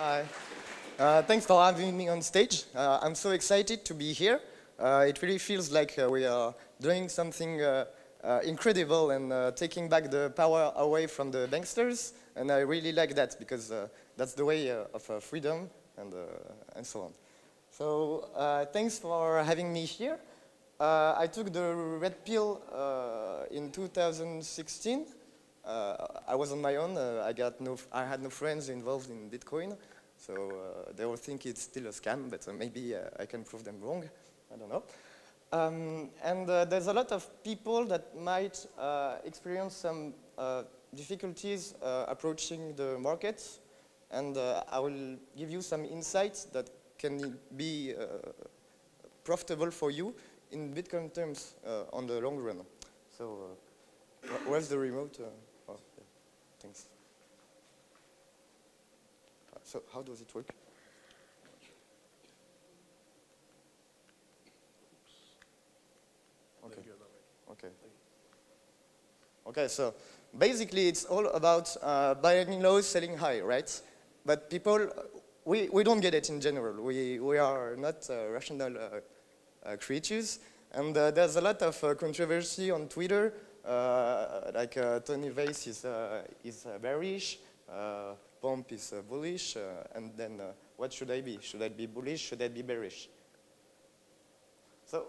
Hi. Thanks for having me on stage. I'm so excited to be here. It really feels like we are doing something incredible and taking back the power away from the banksters. And I really like that because that's the way of freedom and so on. So thanks for having me here. I took the red pill in 2016. I was on my own. I had no friends involved in Bitcoin, so they will think it's still a scam. But maybe I can prove them wrong. I don't know. And there's a lot of people that might experience some difficulties approaching the markets, and I will give you some insights that can be profitable for you in Bitcoin terms on the long run. So where's the remote? Oh, yeah. Thanks. So how does it work? Okay. Okay. Okay, so basically it's all about buying low, selling high, right? But people, we don't get it in general. We are not rational creatures. And there's a lot of controversy on Twitter. Like Tony Vase is bearish, Pomp is bullish, and then what should I be? Should I be bullish? Should I be bearish? So,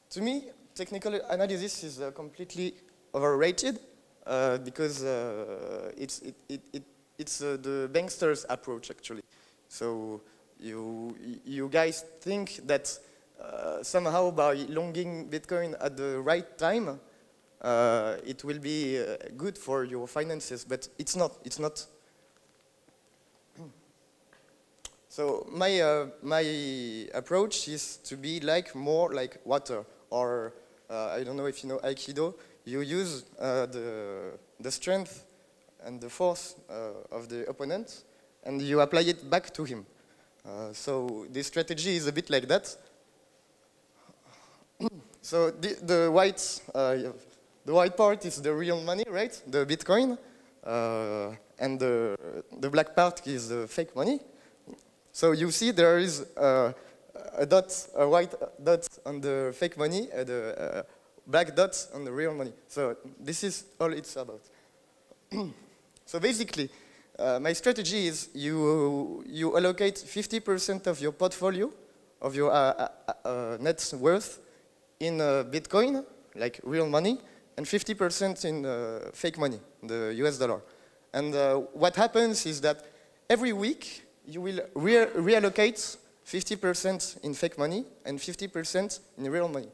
to me, technical analysis is completely overrated because it's the banksters' approach actually. So you guys think that somehow by longing Bitcoin at the right time, it will be good for your finances, but it's not. It's not. So my approach is to be more like water, or I don't know if you know Aikido. You use the strength and the force of the opponent, and you apply it back to him. So this strategy is a bit like that. So the white part is the real money, right? The Bitcoin, and the black part is the fake money. So you see there is a white dot on the fake money and a black dot on the real money. So this is all it's about. So basically, my strategy is you allocate 50% of your portfolio, of your net worth, in Bitcoin, like real money, and 50% in fake money, the US dollar. And what happens is that every week you will reallocate 50% in fake money and 50% in real money.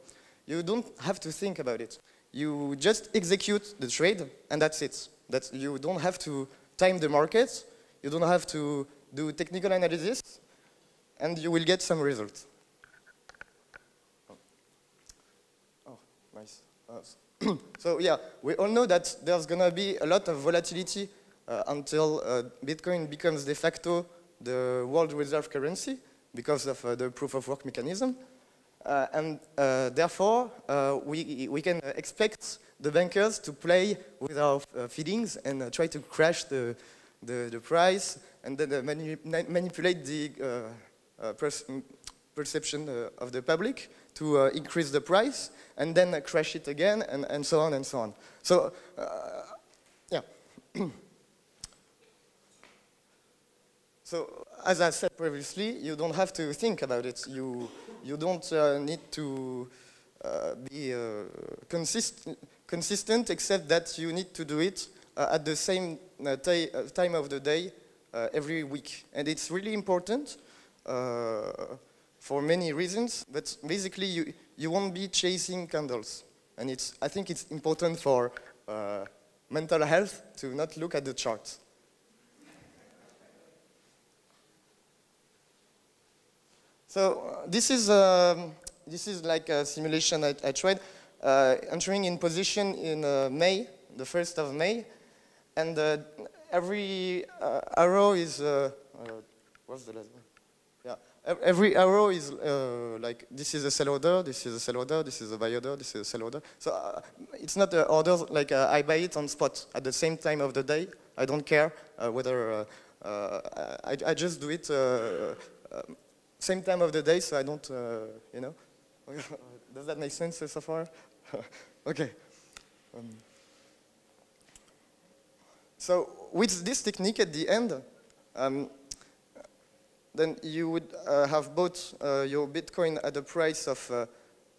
You don't have to think about it. You just execute the trade, and that's it. You don't have to time the market, you don't have to do technical analysis, and you will get some results. Oh, nice. So yeah, we all know that there's going to be a lot of volatility until Bitcoin becomes de facto the world reserve currency because of the proof of work mechanism. And therefore, we can expect the bankers to play with our feelings and try to crash the price and then manipulate the perception of the public to increase the price and then crash it again and so on and so on. So, yeah. So, as I said previously, you don't have to think about it. You don't need to be consistent, except that you need to do it at the same time of the day every week. And it's really important for many reasons, but basically you won't be chasing candles. And I think it's important for mental health to not look at the charts. So this is like a simulation I tried, entering in position in May, the 1st of May, and every arrow is, what's the last one? Yeah, every arrow is like, this is a sell order, this is a sell order, this is a buy order, this is a sell order. So it's not orders like I buy it on spot at the same time of the day. I don't care whether I just do it same time of the day, so I don't, you know. Does that make sense so far? Okay. So with this technique at the end, then you would have bought your Bitcoin at a price of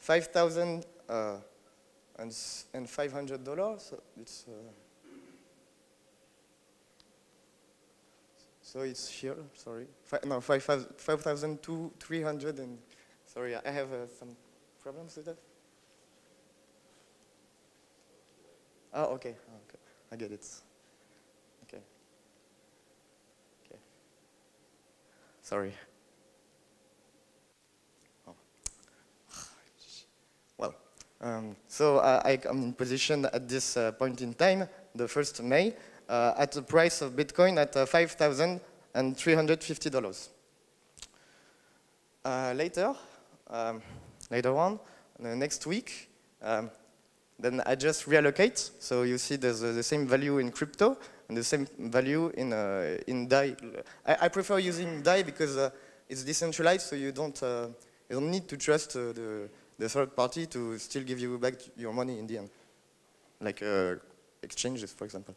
$5,500. So it's so it's here. Sorry, 5,300. And sorry, I have some problems with that. Oh, okay. Okay, I get it. Okay. Okay. Sorry. Oh. Well, so I am in position at this point in time, the 1st of May, at the price of Bitcoin at $5,350. Later on, next week, then I just reallocate. So you see there's the same value in crypto and the same value in DAI. I prefer using DAI because it's decentralized, so you don't need to trust the third party to still give you back your money in the end, like exchanges, for example.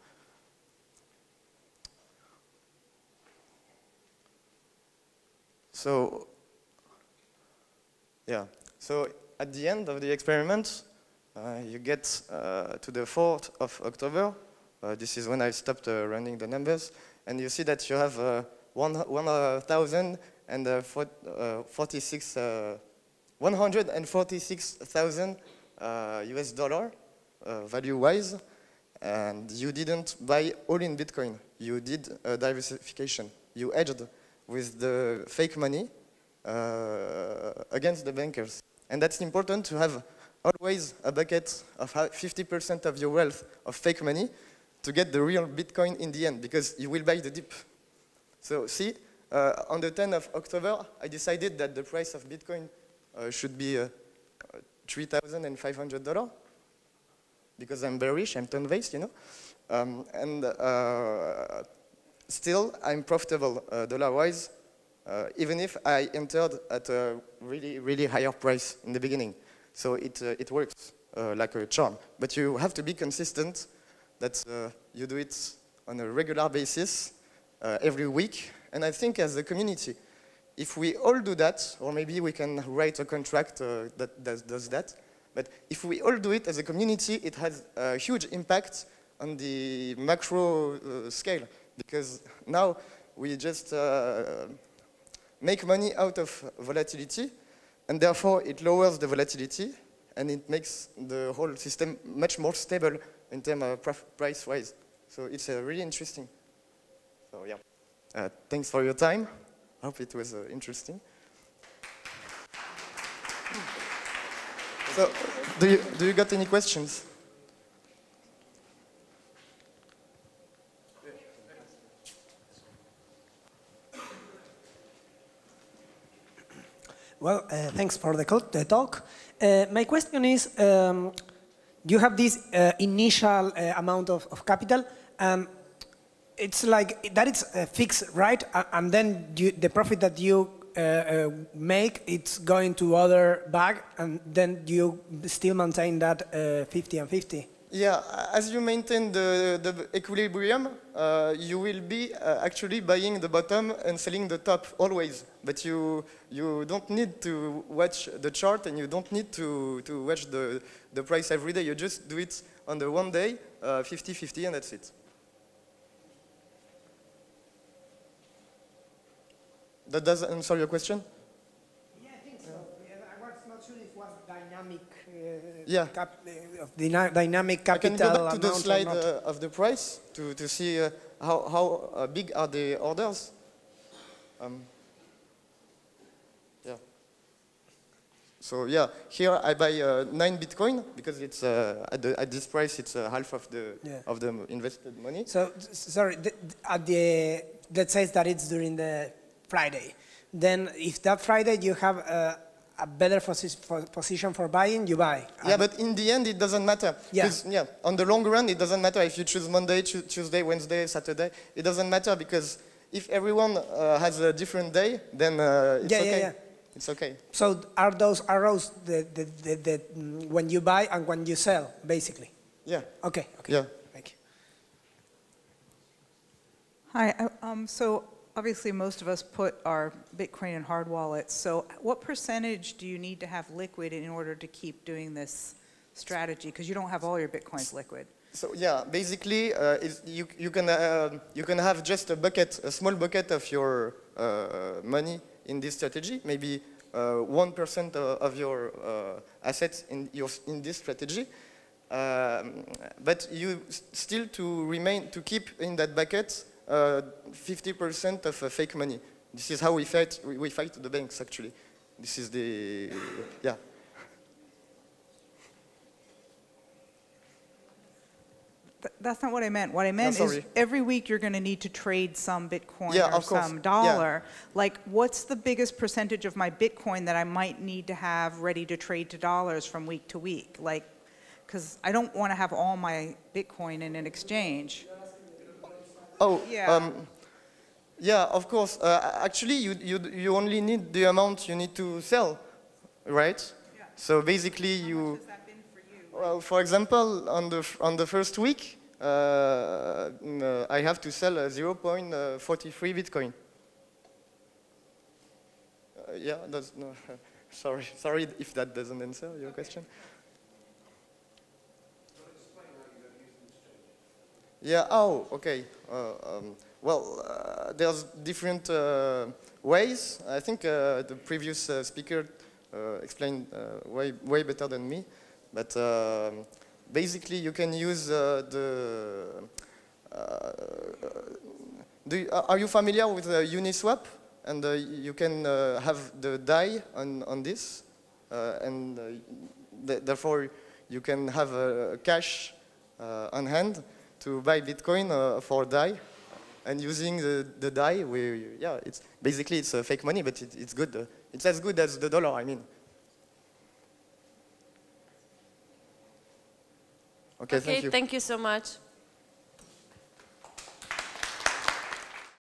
So, yeah. So at the end of the experiment, you get to the 4th of October. This is when I stopped running the numbers. And you see that you have 146,000 US dollar value-wise. And you didn't buy all in Bitcoin. You did diversification. You hedged with the fake money against the bankers. And that's important to have always a bucket of 50% of your wealth of fake money to get the real Bitcoin in the end, because you will buy the dip. So see, on the 10th of October, I decided that the price of Bitcoin should be $3,500, because I'm bearish, I'm turn-based, you know. Still, I'm profitable dollar-wise, even if I entered at a really, really higher price in the beginning. So it works like a charm. But you have to be consistent, that you do it on a regular basis, every week. And I think as a community, if we all do that, or maybe we can write a contract that does that, but if we all do it as a community, it has a huge impact on the macro scale. Because now we just make money out of volatility, and therefore it lowers the volatility, and it makes the whole system much more stable in terms of price-wise. So it's really interesting. So yeah, thanks for your time. I hope it was interesting. So, do you got any questions? Well, thanks for the talk. My question is, you have this initial amount of capital, and it's like that is fixed, right? And then the profit that you make, it's going to other bag, and then you still maintain that 50 and 50. Yeah, as you maintain the equilibrium, you will be actually buying the bottom and selling the top always. But you don't need to watch the chart, and you don't need to watch the price every day. You just do it on the one day, 50-50, and that's it. That does answer your question? Yeah, I think so. I was not sure if it was dynamic. Dynamic capital. I can go back to the slide of the price to see how big are the orders. Yeah. So yeah, here I buy 9 Bitcoin because it's at this price it's half of the invested money. So sorry, let's say that it's during the Friday. Then if that Friday you have a better position for buying, you buy. Yeah, but in the end, it doesn't matter. Yeah. On the long run, it doesn't matter if you choose Monday, Tuesday, Wednesday, Saturday. It doesn't matter because if everyone has a different day, then it's okay. Yeah. It's okay. So are those arrows when you buy and when you sell, basically? Yeah. Okay. Yeah. Thank you. Hi. So obviously most of us put our Bitcoin in hard wallets. So what percentage do you need to have liquid in order to keep doing this strategy? Because you don't have all your Bitcoins liquid. So yeah, basically, you can have just a small bucket of your money in this strategy, maybe 1% of your assets in this strategy, but you still to keep in that bucket 50% of fake money. This is how we fight the banks actually. This is the yeah. That's not what I meant. What I meant is every week you're going to need to trade some Bitcoin or some dollar. Yeah. Like, what's the biggest percentage of my Bitcoin that I might need to have ready to trade to dollars from week to week? Like, because I don't want to have all my Bitcoin in an exchange. Oh, yeah. Yeah, of course. Actually, you only need the amount you need to sell, right? Yeah. So basically, you. How much has that been for you? Well, for example, on the first week, I have to sell 0.43 Bitcoin. Yeah, that's no. Sorry if that doesn't answer your question. Yeah. Oh, okay. Well, there's different ways. I think the previous speaker explained way better than me. But basically, you can use are you familiar with Uniswap? And you can have the DAI on this, and therefore you can have cash on hand to buy Bitcoin for DAI, and using the DAI, it's basically it's fake money, but it's good. It's as good as the dollar, I mean. Okay, thank you. Thank you so much.